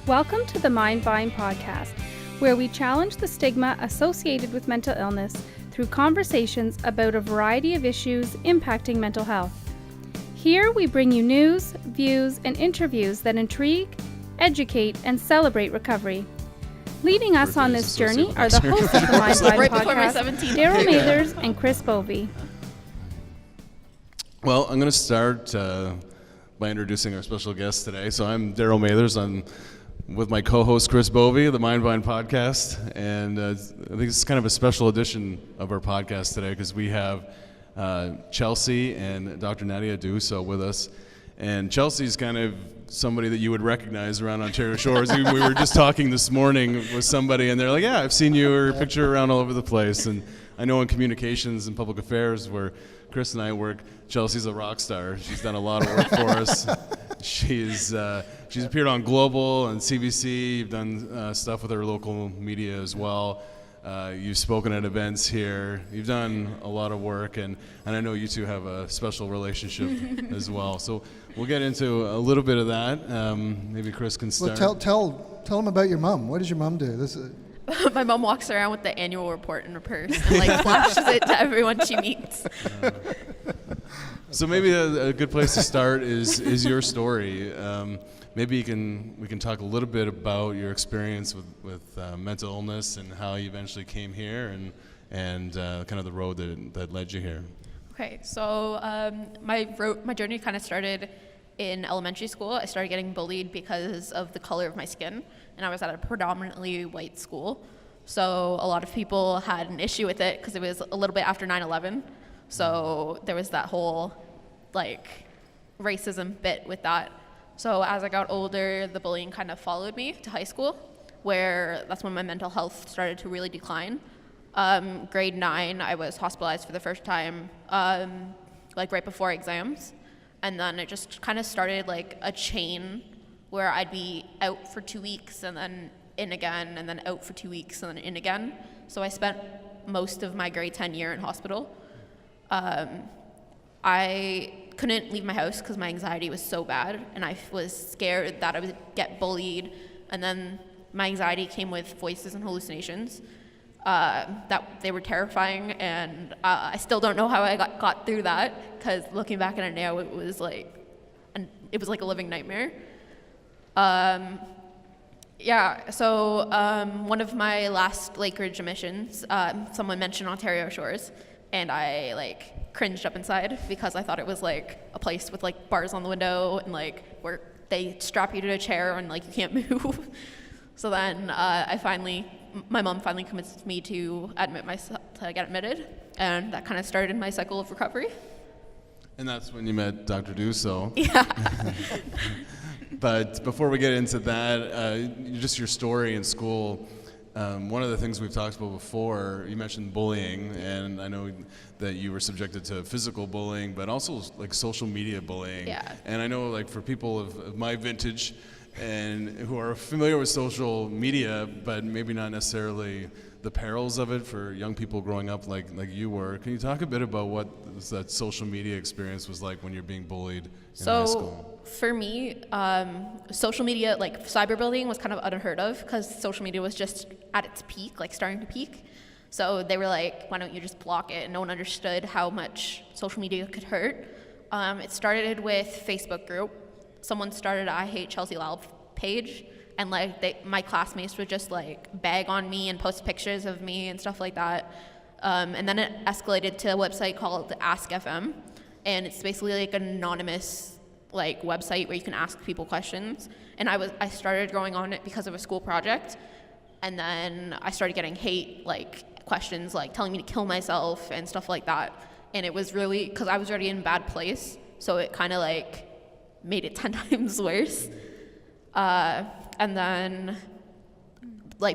Welcome to the Mind Vine podcast, where we challenge the stigma associated with mental illness through conversations about a variety of issues impacting mental health. Here we bring you news, views, and interviews that intrigue, educate, and celebrate recovery. Leading us on this journey are the hosts of the Mind Vine podcast, Daryl Mathers and Chris Bovey. Well, I'm going to start by introducing our special guest today. So I'm Daryl Mathers. I'm with my co-host Chris Bovey of the Mind Vine podcast, and I think it's kind of a special edition of our podcast today because we have Chelsea and Dr. Nadia Duso with us. And Chelsea's kind of somebody that you would recognize around Ontario Shores. We were just talking this morning with somebody, and they're like, yeah, I've seen your picture around all over the place. And I know in communications and public affairs where Chris and I work, Chelsea's a rock star. She's done a lot of work for us. She's appeared on Global and CBC. You've done stuff with our local media as well. You've spoken at events here. You've done a lot of work, and I know you two have a special relationship as well. So we'll get into a little bit of that. Maybe Chris can start. Well, tell them about your mom. What does your mom do? My mom walks around with the annual report in her purse and flashes it to everyone she meets. So maybe a good place to start is your story. Maybe we can talk a little bit about your experience with mental illness and how you eventually came here and kind of the road that led you here. Okay, so my journey kind of started in elementary school. I started getting bullied because of the color of my skin, and I was at a predominantly white school. So a lot of people had an issue with it because it was a little bit after 9/11. So there was that whole racism bit with that. So as I got older, the bullying kind of followed me to high school, where that's when my mental health started to really decline. Grade 9, I was hospitalized for the first time, right before exams. And then it just kind of started a chain where I'd be out for 2 weeks and then in again, and then out for 2 weeks and then in again. So I spent most of my grade 10 year in hospital. I couldn't leave my house because my anxiety was so bad, and I was scared that I would get bullied. And then my anxiety came with voices and hallucinations that they were terrifying, and I still don't know how I got through that, because looking back at it now, it was like a living nightmare. So one of my last Lake Ridge admissions, someone mentioned Ontario Shores, and I cringed up inside because I thought it was a place with bars on the window and where they strap you to a chair and you can't move. So then my mom finally convinced me to get admitted, and that kind of started my cycle of recovery. And that's when you met Dr. Duso. Yeah. But before we get into that, just your story in school, one of the things we've talked about before, you mentioned bullying, and I know that you were subjected to physical bullying, but also social media bullying. Yeah. And I know for people of my vintage and who are familiar with social media, but maybe not necessarily the perils of it for young people growing up like you were. Can you talk a bit about what that social media experience was like when you're being bullied in high school? For me, social media, cyberbullying was kind of unheard of because social media was just at its peak, starting to peak. So they were like, why don't you just block it? And no one understood how much social media could hurt. It started with Facebook group. Someone started a I Hate Chelsea Loud page, and my classmates would just bag on me and post pictures of me and stuff like that. And then it escalated to a website called Ask FM, and it's basically an anonymous website where you can ask people questions. And I started going on it because of a school project, and then I started getting hate questions telling me to kill myself and stuff like that. And it was really because I was already in a bad place, so it kind of made it 10 times worse. And then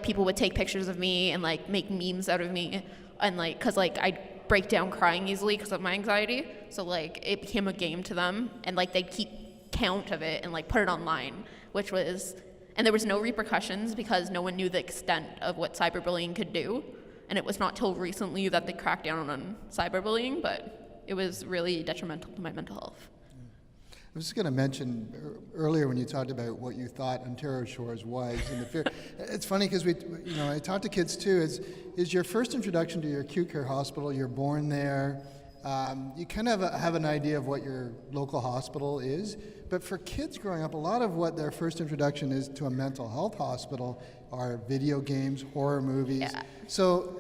people would take pictures of me and make memes out of me, and because I break down crying easily because of my anxiety, so it became a game to them, and they'd keep count of it and put it online, and there was no repercussions because no one knew the extent of what cyberbullying could do. And it was not till recently that they cracked down on cyberbullying, but it was really detrimental to my mental health. was just going to mention earlier when you talked about what you thought Ontario Shores was and the fear. It's funny because I talk to kids too. Is your first introduction to your acute care hospital? You're born there. You kind of have an idea of what your local hospital is. But for kids growing up, a lot of what their first introduction is to a mental health hospital are video games, horror movies. Yeah. So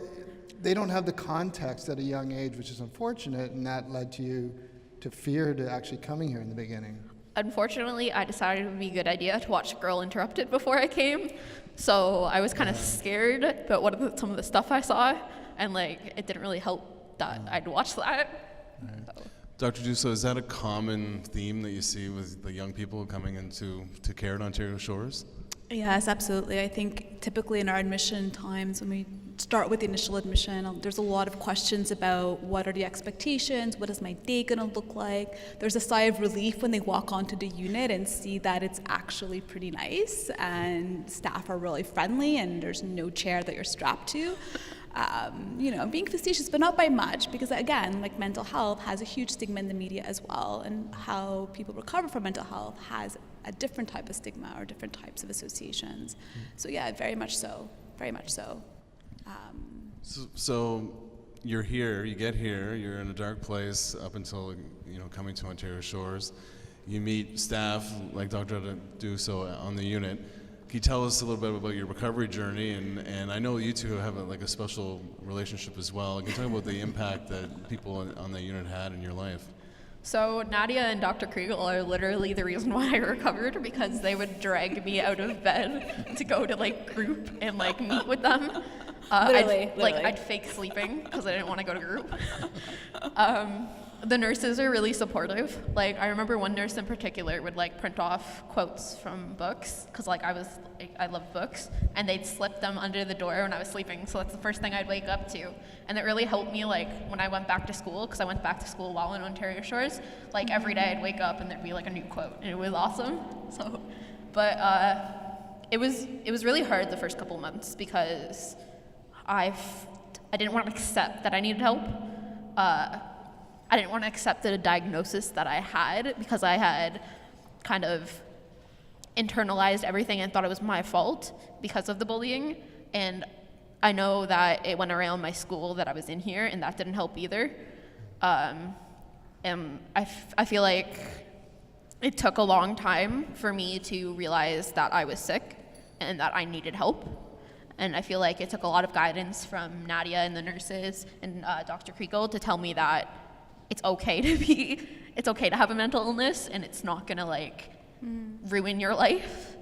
they don't have the context at a young age, which is unfortunate, and that led to you to fear to actually coming here in the beginning. Unfortunately, I decided it would be a good idea to watch Girl Interrupted before I came. So I was kind of scared about some of the stuff I saw, and it didn't really help that I'd watch that. Right. So. Dr. Dusso, is that a common theme that you see with the young people coming into care at Ontario Shores? Yes, absolutely. I think typically in our admission times, when we start with the initial admission, there's a lot of questions about what are the expectations, what is my day going to look like. There's a sigh of relief when they walk onto the unit and see that it's actually pretty nice and staff are really friendly and there's no chair that you're strapped to. Being facetious, but not by much, because again, mental health has a huge stigma in the media as well, and how people recover from mental health has a different type of stigma or different types of associations. So yeah, very much so. So you're here, you get here, you're in a dark place up until coming to Ontario Shores. You meet staff like Dr. Dusso on the unit. Can you tell us a little bit about your recovery journey? And I know you two have a special relationship as well. Can you talk about the impact that people on that unit had in your life? So Nadia and Dr. Kriegel are literally the reason why I recovered, because they would drag me out of bed to go to group and meet with them. Literally. I'd fake sleeping because I didn't want to go to group. The nurses are really supportive. I remember one nurse in particular would print off quotes from books, because I love books, and they'd slip them under the door when I was sleeping. So that's the first thing I'd wake up to, and it really helped me when I went back to school, because I went back to school while in Ontario Shores. Every day I'd wake up and there'd be a new quote, and it was awesome. So, but it was really hard the first couple months because I didn't want to accept that I needed help. I didn't want to accept the diagnosis that I had, because I had kind of internalized everything and thought it was my fault because of the bullying. And I know that it went around my school that I was in here, and that didn't help either. And I feel like it took a long time for me to realize that I was sick and that I needed help. And I feel like it took a lot of guidance from Nadia and the nurses and Dr. Kriegel to tell me that it's okay to have a mental illness, and it's not gonna ruin your life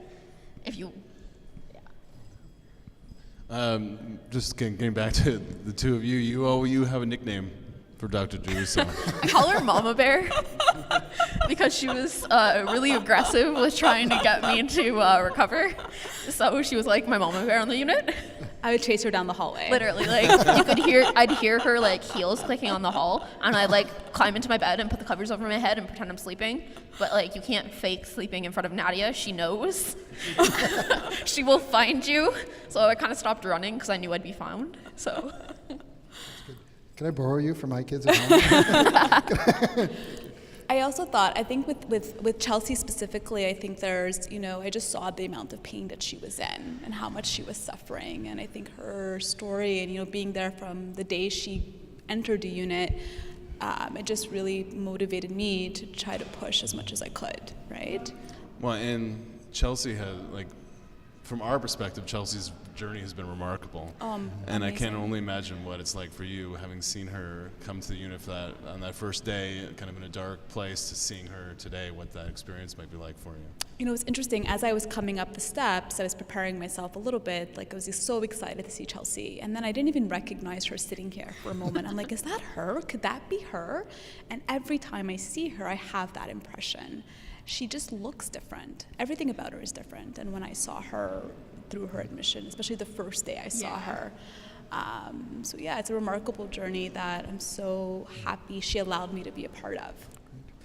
if you. Yeah. Just getting back to the two of you, you have a nickname for Dr. Dusso. I call her Mama Bear because she was really aggressive with trying to get me to recover. So she was my Mama Bear on the unit. I would chase her down the hallway. Literally, I'd hear her heels clicking on the hall, and I'd climb into my bed and put the covers over my head and pretend I'm sleeping. But you can't fake sleeping in front of Nadia. She knows. She will find you. So I kind of stopped running because I knew I'd be found. So. Can I borrow you for my kids at home? I also thought, I think with Chelsea specifically, I think there's, I just saw the amount of pain that she was in and how much she was suffering. And I think her story and, being there from the day she entered the unit, it just really motivated me to try to push as much as I could, right? Well, and Chelsea had, from our perspective, Chelsea's journey has been remarkable. And amazing. I can only imagine what it's like for you, having seen her come to the unit on that first day, kind of in a dark place, to seeing her today, what that experience might be like for you. It was interesting. As I was coming up the steps, I was preparing myself a little bit. I was just so excited to see Chelsea. And then I didn't even recognize her sitting here for a moment. I'm like, is that her? Could that be her? And every time I see her, I have that impression. She just looks different. Everything about her is different. And when I saw her through her admission, especially the first day I saw her. So yeah, it's a remarkable journey that I'm so happy she allowed me to be a part of.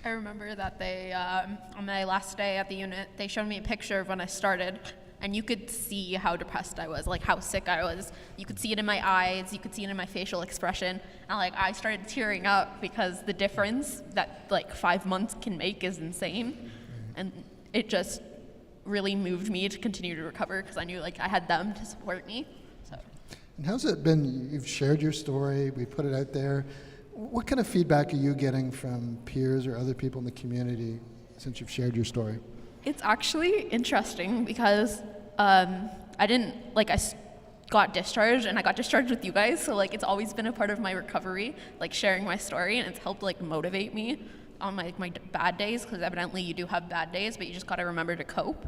I remember that they, on my last day at the unit, they showed me a picture of when I started, and you could see how depressed I was, like how sick I was. You could see it in my eyes, you could see it in my facial expression, and like I started tearing up because the difference that like 5 months can make is insane, and it just really moved me to continue to recover because I knew like I had them to support me. So. And how's it been? You've shared your story, we put it out there. What kind of feedback are you getting from peers or other people in the community since you've shared your story? It's actually interesting because I got discharged, and I got discharged with you guys, so like it's always been a part of my recovery, like sharing my story, and it's helped like motivate me on my bad days, because evidently you do have bad days, but you just got to remember to cope.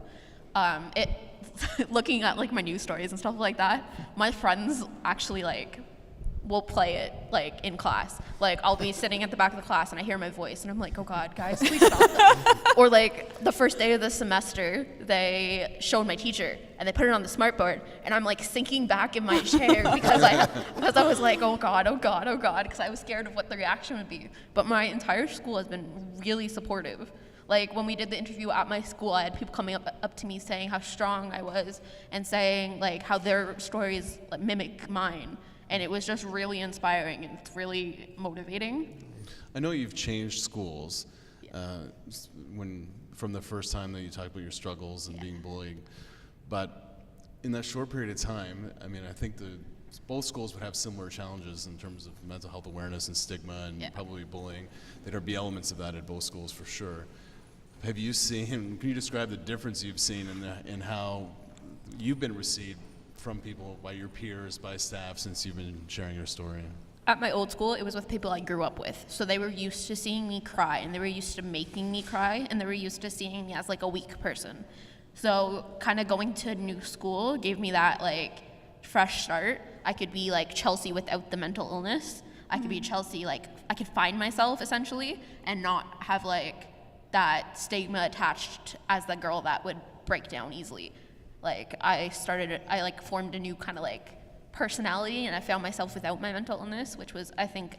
Looking at like my news stories and stuff like that, my friends actually like will play it like in class. Like I'll be sitting at the back of the class and I hear my voice and I'm like, oh God, guys, please stop. Or like the first day of the semester, they showed my teacher and they put it on the smartboard and I'm like sinking back in my chair because I was like, oh God, because I was scared of what the reaction would be. But my entire school has been really supportive. Like when we did the interview at my school, I had people coming up to me saying how strong I was and saying like how their stories like, mimic mine. And it was just really inspiring and it's really motivating. I know you've changed schools from the first time that you talked about your struggles and being bullied. But in that short period of time, I mean, I think both schools would have similar challenges in terms of mental health awareness and stigma and probably bullying. There'd be elements of that at both schools for sure. Have you seen, can you describe the difference you've seen in how you've been received from people, by your peers, by staff, since you've been sharing your story? At my old school, it was with people I grew up with. So they were used to seeing me cry, and they were used to making me cry, and they were used to seeing me as like a weak person. So kind of going to a new school gave me that like fresh start. I could be like Chelsea without the mental illness. I could be Chelsea, like I could find myself essentially and not have like that stigma attached as the girl that would break down easily. Like I formed a new kind of like personality and I found myself without my mental illness, which was, I think,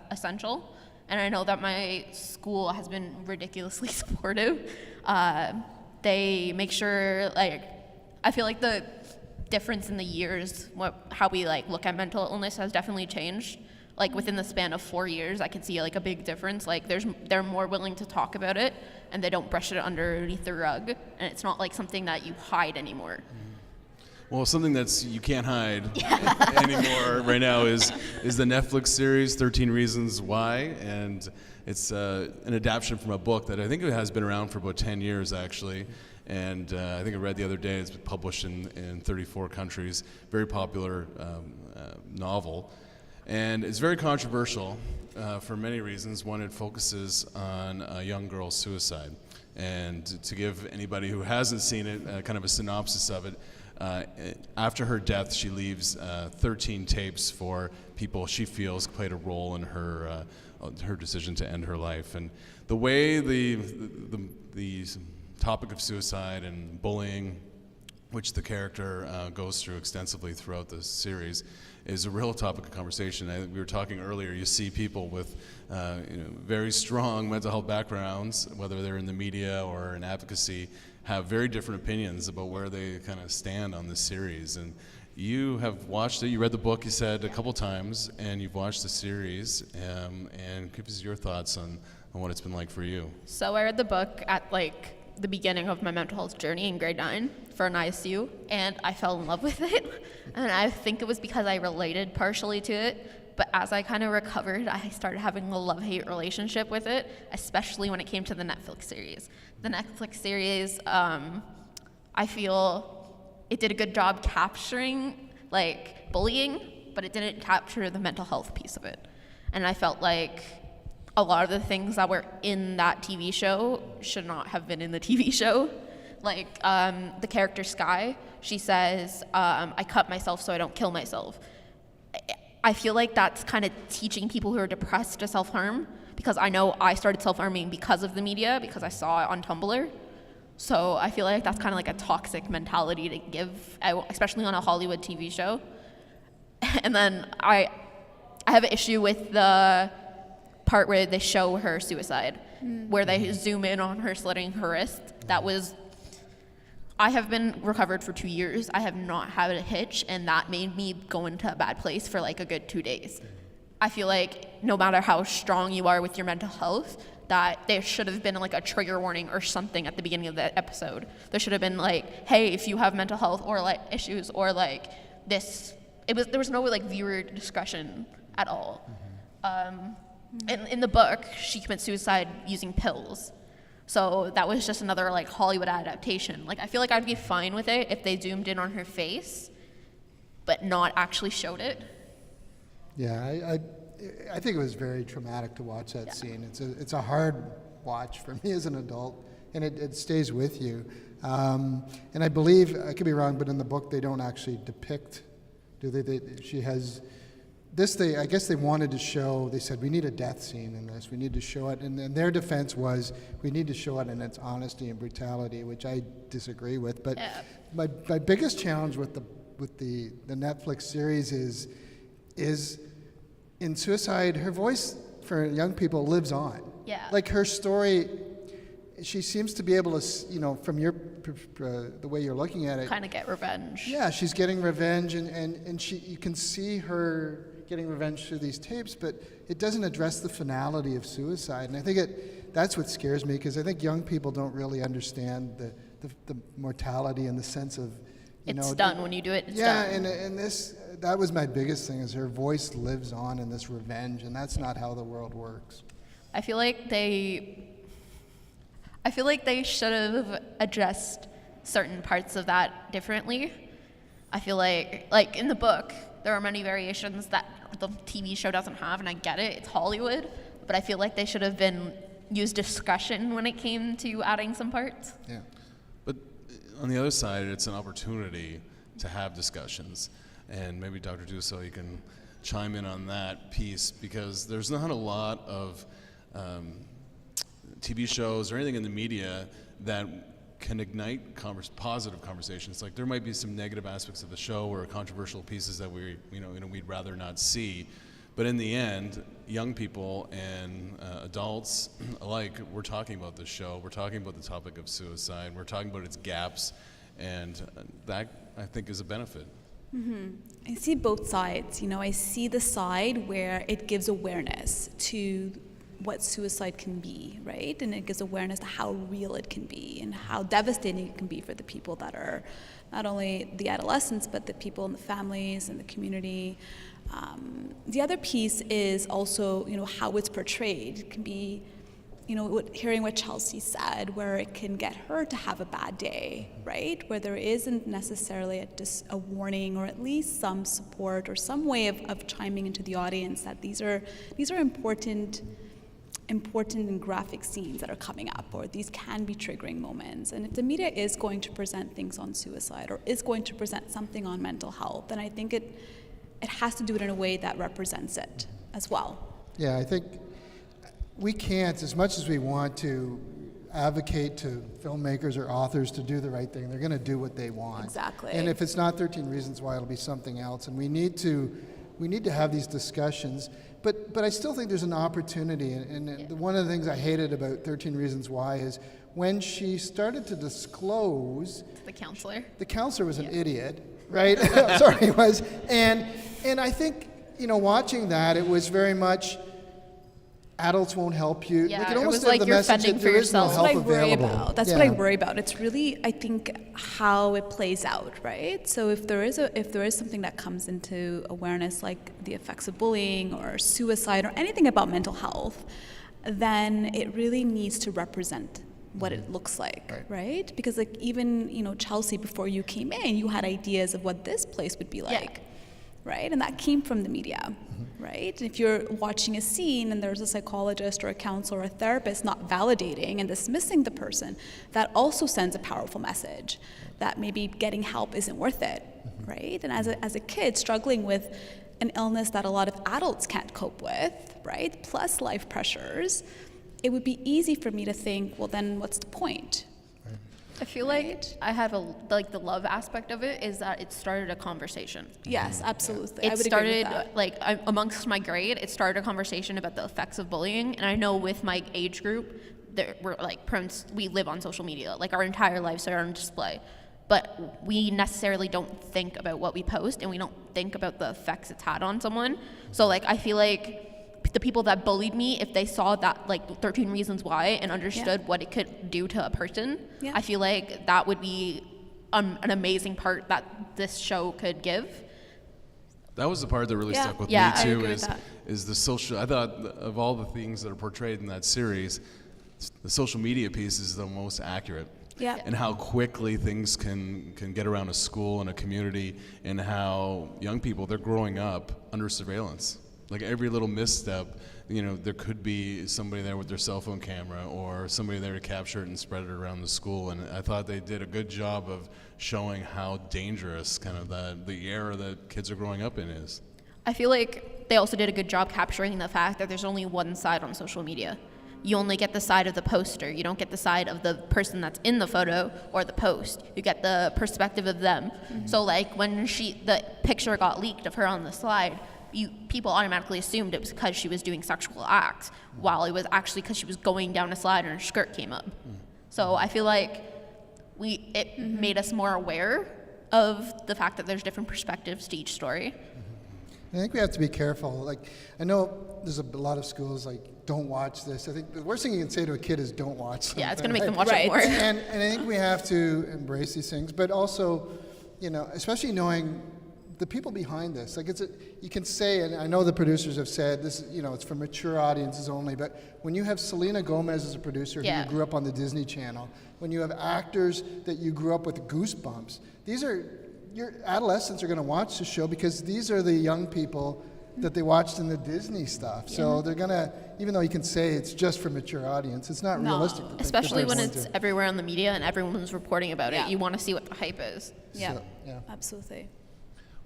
essential. And I know that my school has been ridiculously supportive. They make sure, like, I feel like the difference in the years, how we like look at mental illness has definitely changed. Like within the span of 4 years, I can see like a big difference. Like they're more willing to talk about it and they don't brush it underneath the rug. And it's not like something that you hide anymore. Well, something that's you can't hide anymore right now is the Netflix series 13 Reasons Why, and it's an adaptation from a book that I think it has been around for about 10 years actually, and I think I read the other day it's been published in 34 countries. Very popular novel, and it's very controversial for many reasons. One, it focuses on a young girl's suicide, and to give anybody who hasn't seen it kind of a synopsis of it. After her death, she leaves 13 tapes for people she feels played a role in her decision to end her life. And the way the topic of suicide and bullying, which the character goes through extensively throughout the series, is a real topic of conversation. We were talking earlier, you see people with very strong mental health backgrounds, whether they're in the media or in advocacy, have very different opinions about where they kind of stand on this series. And you have watched it, you read the book, you said, a couple times, and you've watched the series, and give us your thoughts on what it's been like for you. So I read the book at like the beginning of my mental health journey in grade 9 for an ISU, and I fell in love with it. And I think it was because I related partially to it. But as I kind of recovered, I started having a love-hate relationship with it, especially when it came to the Netflix series. The Netflix series, I feel it did a good job capturing like bullying, but it didn't capture the mental health piece of it. And I felt like a lot of the things that were in that TV show should not have been in the TV show. Like the character Sky, she says, I cut myself so I don't kill myself. I feel like that's kind of teaching people who are depressed to self-harm, because I know I started self-harming because of the media, because I saw it on Tumblr. So I feel like that's kind of like a toxic mentality to give out, especially on a Hollywood TV show. And then I have an issue with the part where they show her suicide, where they zoom in on her slitting her wrist. That was I have been recovered for 2 years. I have not had a hitch, and that made me go into a bad place for like a good 2 days. I feel like no matter how strong you are with your mental health, that there should have been like a trigger warning or something at the beginning of the episode. There should have been like, hey, if you have mental health or like issues or like this, there was no like viewer discretion at all. In the book, she commits suicide using pills. So that was just another like Hollywood adaptation. Like I feel like I'd be fine with it if they zoomed in on her face, but not actually showed it. Yeah, I think it was very traumatic to watch that scene. It's a hard watch for me as an adult, and it stays with you. And I believe, I could be wrong, but in the book they don't actually depict, do they? She has this. I guess they wanted to show. They said we need a death scene in this. We need to show it, and their defense was we need to show it in its honesty and brutality, which I disagree with. But my biggest challenge with the Netflix series is in suicide, her voice for young people lives on. Yeah. Like her story, she seems to be able to, from your the way you're looking at it, kind of get revenge. Yeah, she's getting revenge, and you can see her getting revenge through these tapes, but it doesn't address the finality of suicide. And I think that's what scares me, because I think young people don't really understand the mortality and the sense of, it's done when you do it. It's done. done. And that was my biggest thing, is her voice lives on in this revenge, and that's not how the world works. I feel like they should have addressed certain parts of that differently. I feel like in the book, there are many variations that the TV show doesn't have, and I get it, it's Hollywood, but I feel like they should have used discussion when it came to adding some parts. Yeah. But on the other side, it's an opportunity to have discussions. And maybe Dr. Dusso, you can chime in on that piece, because there's not a lot of TV shows or anything in the media that can ignite positive conversations. Like there might be some negative aspects of the show or controversial pieces that we'd rather not see, but in the end, young people and adults alike, we're talking about this show. We're talking about the topic of suicide. We're talking about its gaps, and that I think is a benefit. Mm-hmm. I see both sides. I see the side where it gives awareness to what suicide can be, right? And it gives awareness to how real it can be and how devastating it can be for the people that are not only the adolescents, but the people in the families and the community. The other piece is also, how it's portrayed. It can be, hearing what Chelsea said, where it can get her to have a bad day, right? Where there isn't necessarily a warning, or at least some support or some way of chiming into the audience that these are important and graphic scenes that are coming up, or these can be triggering moments. And if the media is going to present things on suicide, or is going to present something on mental health, then I think it has to do it in a way that represents it as well. Yeah, I think we can't, as much as we want to advocate to filmmakers or authors to do the right thing, they're going to do what they want. Exactly. And if it's not 13 Reasons Why, it'll be something else. And we need to have these discussions. But I still think there's an opportunity. And one of the things I hated about 13 Reasons Why is when she started to disclose. The counselor was an idiot, right? Sorry, he was. And I think, watching that, it was very much, adults won't help you. Yeah, it almost was like the you're message fending that for there is no yourself. help That's what I worry available. about. That's what I worry about. It's really, I think, how it plays out, right? So if there is something that comes into awareness, like the effects of bullying or suicide or anything about mental health, then it really needs to represent what it looks like, right? Because like even, Chelsea, before you came in, you had ideas of what this place would be like. Right? And that came from the media, right? And if you're watching a scene and there's a psychologist or a counselor or a therapist not validating and dismissing the person, that also sends a powerful message that maybe getting help isn't worth it, right? And as a kid struggling with an illness that a lot of adults can't cope with, right? Plus life pressures, it would be easy for me to think, well, then what's the point? I feel like I have the love aspect of it is that it started a conversation. Yes, absolutely. It started amongst my grade. It started a conversation about the effects of bullying, and I know with my age group, we're we live on social media. Like our entire lives are on display. but we necessarily don't think about what we post, and we don't think about the effects it's had on someone. So like I feel like the people that bullied me, if they saw that like 13 Reasons Why and understood what it could do to a person, I feel like that would be an amazing part that this show could give. That was the part that really stuck with me too. Is the social? I thought of all the things that are portrayed in that series, the social media piece is the most accurate. And how quickly things can get around a school and a community, and how young people, they're growing up under surveillance. Like every little misstep, there could be somebody there with their cell phone camera or somebody there to capture it and spread it around the school. And I thought they did a good job of showing how dangerous kind of the era that kids are growing up in is. I feel like they also did a good job capturing the fact that there's only one side on social media. You only get the side of the poster. You don't get the side of the person that's in the photo or the post. You get the perspective of them. So like when the picture got leaked of her on the slide, people automatically assumed it was because she was doing sexual acts, while it was actually because she was going down a slide and her skirt came up. So I feel like it made us more aware of the fact that there's different perspectives to each story. I think we have to be careful. Like, I know there's a lot of schools like, don't watch this. I think the worst thing you can say to a kid is don't watch something. Yeah, it's going to make them watch it more. And I think we have to embrace these things, but also, especially knowing the people behind this. Like you can say, and I know the producers have said this, it's for mature audiences only, but when you have Selena Gomez as a producer who grew up on the Disney Channel, when you have actors that you grew up with Goosebumps, your adolescents are going to watch the show because these are the young people that they watched in the Disney stuff. So they're going to, even though you can say it's just for mature audience, it's not realistic. Especially when it's everywhere on the media and everyone's reporting about it. You want to see what the hype is. Absolutely.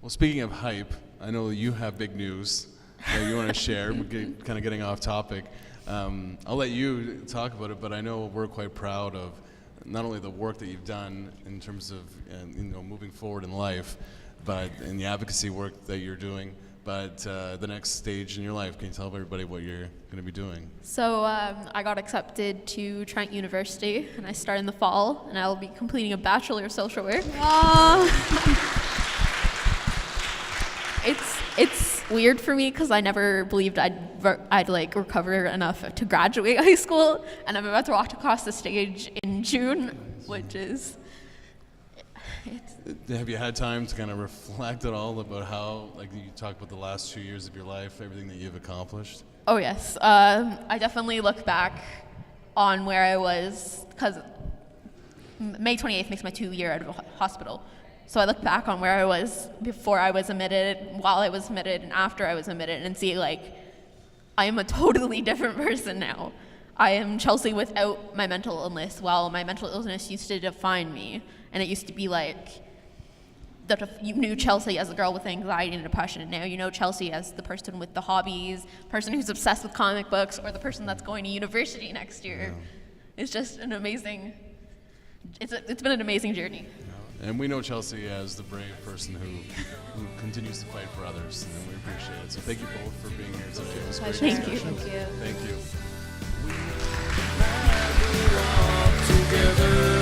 Well, speaking of hype, I know you have big news that you want to share. We're kind of getting off topic. I'll let you talk about it, but I know we're quite proud of not only the work that you've done in terms of moving forward in life, but in the advocacy work that you're doing, but the next stage in your life. Can you tell everybody what you're going to be doing? So I got accepted to Trent University, and I start in the fall, and I'll be completing a Bachelor of Social Work. It's weird for me because I never believed I'd like recover enough to graduate high school, and I'm about to walk across the stage in June, which is. Have you had time to kind of reflect at all about how, like you talked about the last 2 years of your life, everything that you've accomplished? Oh yes, I definitely look back on where I was, because May 28th makes my 2-year out of hospital. So I look back on where I was before I was admitted, while I was admitted, and after I was admitted, and see like I am a totally different person now. I am Chelsea without my mental illness, while my mental illness used to define me. And it used to be like, you knew Chelsea as a girl with anxiety and depression. Now you know Chelsea as the person with the hobbies, person who's obsessed with comic books, or the person that's going to university next year. It's just an amazing, it's been an amazing journey. And we know Chelsea as the brave person who continues to fight for others, and we appreciate it. So thank you both for being here today. It was great discussion. Thank you. Thank you.